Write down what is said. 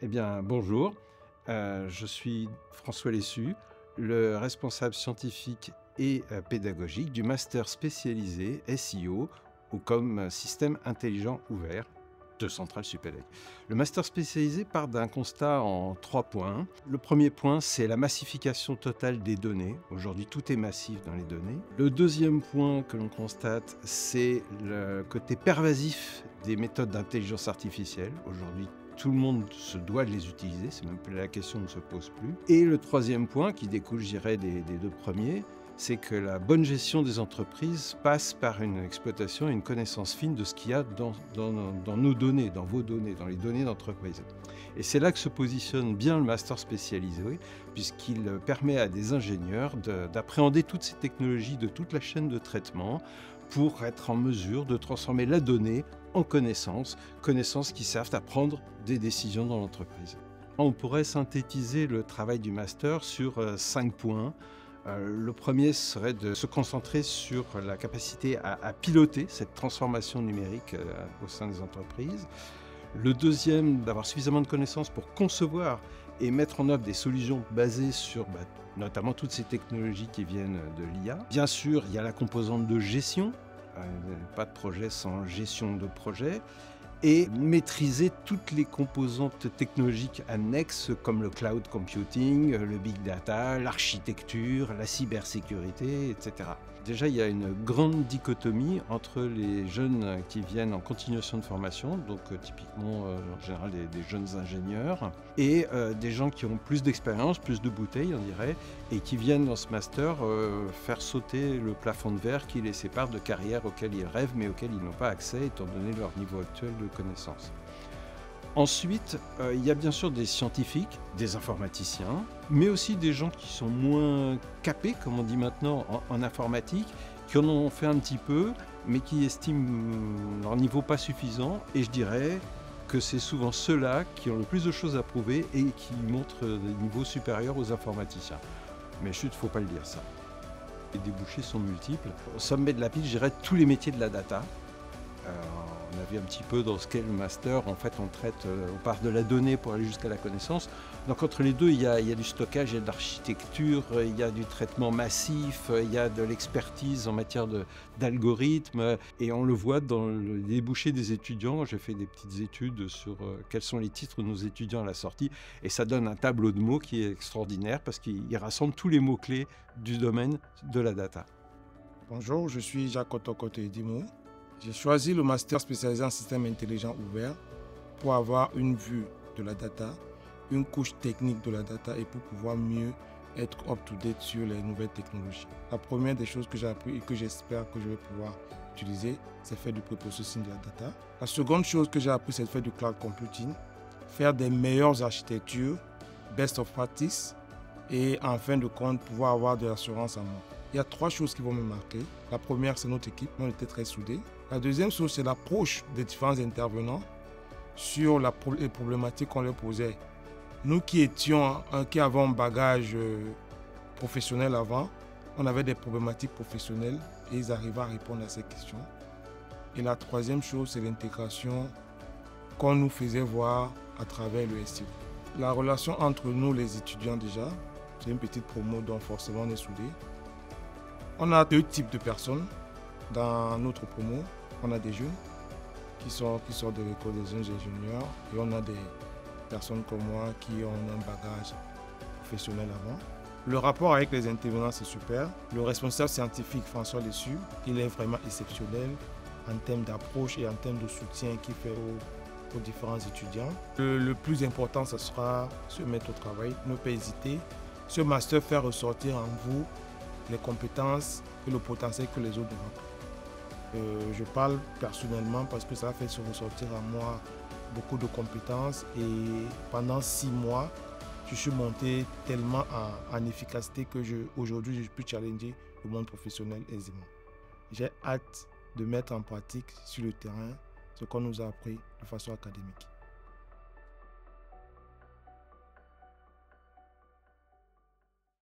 Eh bien, bonjour, je suis François Lessu, le responsable scientifique et pédagogique du master spécialisé SEO ou comme système intelligent ouvert de Centrale Supélec. Le master spécialisé part d'un constat en 3 points. Le premier point, c'est la massification totale des données. Aujourd'hui, tout est massif dans les données. Le deuxième point que l'on constate, c'est le côté pervasif des méthodes d'intelligence artificielle. Aujourd'hui, tout le monde se doit de les utiliser, c'est même plus la question ne se pose plus. Et le troisième point, qui découle, je dirais, des deux premiers, c'est que la bonne gestion des entreprises passe par une exploitation et une connaissance fine de ce qu'il y a dans nos données, dans vos données, dans les données d'entreprise. Et c'est là que se positionne bien le master spécialisé, puisqu'il permet à des ingénieurs d'appréhender toutes ces technologies de toute la chaîne de traitement pour être en mesure de transformer la donnée en connaissances qui servent à prendre des décisions dans l'entreprise. On pourrait synthétiser le travail du master sur 5 points. Le premier serait de se concentrer sur la capacité à piloter cette transformation numérique au sein des entreprises. Le deuxième, d'avoir suffisamment de connaissances pour concevoir et mettre en œuvre des solutions basées sur notamment toutes ces technologies qui viennent de l'IA. Bien sûr, il y a la composante de gestion, pas de projet sans gestion de projet, et maîtriser toutes les composantes technologiques annexes comme le cloud computing, le big data, l'architecture, la cybersécurité, etc. Déjà, il y a une grande dichotomie entre les jeunes qui viennent en continuation de formation, donc typiquement en général des jeunes ingénieurs, et des gens qui ont plus d'expérience, plus de bouteilles, on dirait, et qui viennent dans ce master faire sauter le plafond de verre qui les sépare de carrières auxquelles ils rêvent, mais auxquelles ils n'ont pas accès, étant donné leur niveau actuel de connaissances. Ensuite, il y a bien sûr des scientifiques, des informaticiens, mais aussi des gens qui sont moins capés, comme on dit maintenant, en informatique, qui en ont fait un petit peu, mais qui estiment leur niveau pas suffisant. Et je dirais que c'est souvent ceux-là qui ont le plus de choses à prouver et qui montrent des niveaux supérieurs aux informaticiens. Mais chut, faut pas le dire ça. Les débouchés sont multiples. Au sommet de la pile, je dirais tous les métiers de la data. On a vu un petit peu dans ce qu'est le master, en fait on traite, on part de la donnée pour aller jusqu'à la connaissance. Donc entre les deux, il y a du stockage, il y a de l'architecture, il y a du traitement massif, il y a de l'expertise en matière d'algorithmes. Et on le voit dans le débouché des étudiants. J'ai fait des petites études sur quels sont les titres de nos étudiants à la sortie. Et ça donne un tableau de mots qui est extraordinaire parce qu'il rassemble tous les mots-clés du domaine de la data. Bonjour, je suis Jacques Otokoto Edimo. J'ai choisi le master spécialisé en système intelligent ouvert pour avoir une vue de la data, une couche technique de la data et pour pouvoir mieux être up-to-date sur les nouvelles technologies. La première des choses que j'ai appris et que j'espère que je vais pouvoir utiliser, c'est faire du pre-processing de la data. La seconde chose que j'ai appris, c'est de faire du cloud computing, faire des meilleures architectures, best of practice et en fin de compte, pouvoir avoir de l'assurance en moi. Il y a 3 choses qui vont me marquer. La première, c'est notre équipe. On était très soudés. La deuxième chose, c'est l'approche des différents intervenants sur les problématiques qu'on leur posait. Nous qui avons un bagage professionnel avant, on avait des problématiques professionnelles et ils arrivaient à répondre à ces questions. Et la troisième chose, c'est l'intégration qu'on nous faisait voir à travers le SEO. La relation entre nous, les étudiants déjà, c'est une petite promo dont forcément on est soudés. On a 2 types de personnes dans notre promo. On a des jeunes qui sortent de l'école des jeunes ingénieurs et on a des personnes comme moi qui ont un bagage professionnel avant. Le rapport avec les intervenants, c'est super. Le responsable scientifique, François Lessu, il est vraiment exceptionnel en termes d'approche et en termes de soutien qu'il fait aux différents étudiants. Le plus important, ce sera se mettre au travail, ne pas hésiter. Ce master fait ressortir en vous les compétences et le potentiel que les autres développent. Je parle personnellement parce que ça a fait ressortir en moi beaucoup de compétences et pendant 6 mois, je suis monté tellement en efficacité que aujourd'hui, je peux challenger le monde professionnel aisément. J'ai hâte de mettre en pratique sur le terrain ce qu'on nous a appris de façon académique.